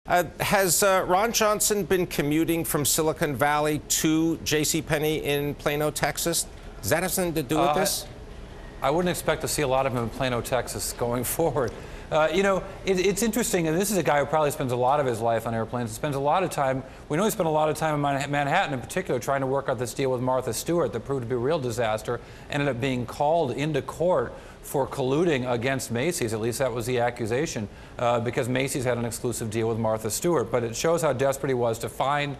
Has Ron Johnson been commuting from Silicon Valley to JCPenney in Plano, Texas? Does that have something to do with this? I wouldn't expect to see a lot of him in Plano, Texas going forward. It's interesting, and this is a guy who probably spends a lot of his life on airplanes. He spends a lot of time, we know he spent a lot of time in Manhattan in particular trying to work out this deal with Martha Stewart that proved to be a real disaster, ended up being called into court for colluding against Macy's. At least that was the accusation, because Macy's had an exclusive deal with Martha Stewart. But it shows how desperate he was to find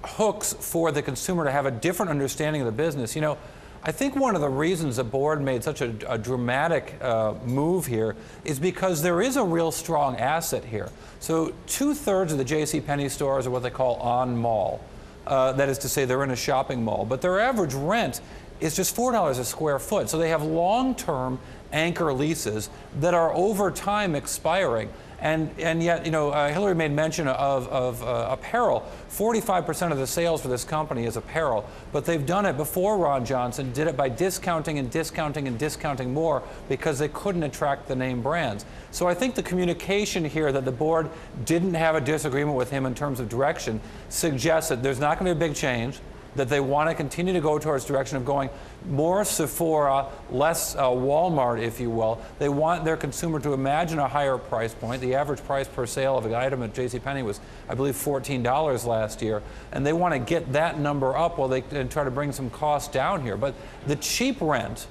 hooks for the consumer to have a different understanding of the business. You know, I think one of the reasons the board made such a dramatic move here is because there is a real strong asset here. So 2/3 of the JCPenney stores are what they call on mall. That is to say, they're in a shopping mall, but their average rent is just $4 a square foot. So they have long-term anchor leases that are over time expiring. And yet, you know, Hillary made mention of apparel. 45% of the sales for this company is apparel, but they've done it before Ron Johnson did it by discounting and discounting and discounting more because they couldn't attract the name brands. So I think the communication here that the board didn't have a disagreement with him in terms of direction suggests that there's not going to be a big change, that they want to continue to go towards direction of going more Sephora, less Walmart, if you will. They want their consumer to imagine a higher price point. The average price per sale of an item at JCPenney was, I believe, $14 last year. And they want to get that number up while they try to bring some costs down here. But the cheap rent,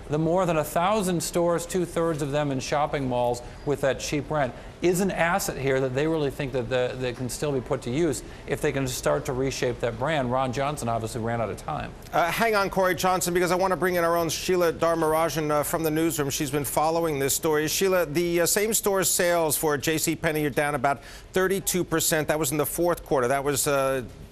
the more than 1,000 stores, 2/3 of them in shopping malls with that cheap rent, is an asset here that they really think that they can still be put to use if they can start to reshape that brand. Ron Johnson obviously ran out of time. Hang on, Cory Johnson, because I want to bring in our own Sheila Dharmarajan from the newsroom. She's been following this story. Sheila, the same-store sales for JCPenney are down about 32%. That was in the fourth quarter. That was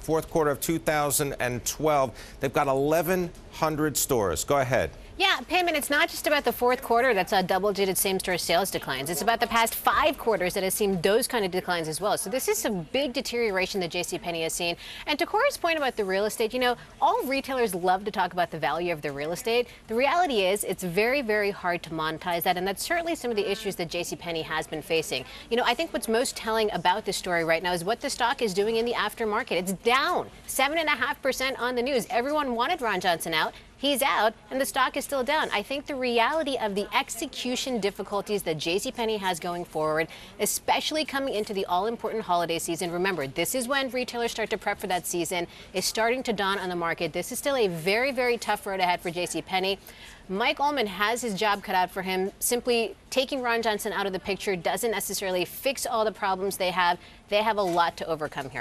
fourth quarter of 2012. They've got 1,100 stores. Go ahead. Yeah, Payman, it's not just about the fourth quarter that's double-digit same-store sales declines. It's about the past 5 quarters that has seen those kind of declines as well. So this is some big deterioration that JCPenney has seen. And to Cory's point about the real estate, you know, all retailers love to talk about the value of their real estate. The reality is it's very, very hard to monetize that, and that's certainly some of the issues that JCPenney has been facing. You know, I think what's most telling about this story right now is what the stock is doing in the aftermarket. It's down 7.5% on the news. Everyone wanted Ron Johnson out. He's out, and the stock is still down. I think the reality of the execution difficulties that JCPenney has going forward, especially coming into the all-important holiday season, remember, this is when retailers start to prep for that season, is starting to dawn on the market. This is still a very, very tough road ahead for JCPenney. Mike Ullman has his job cut out for him. Simply taking Ron Johnson out of the picture doesn't necessarily fix all the problems they have. They have a lot to overcome here.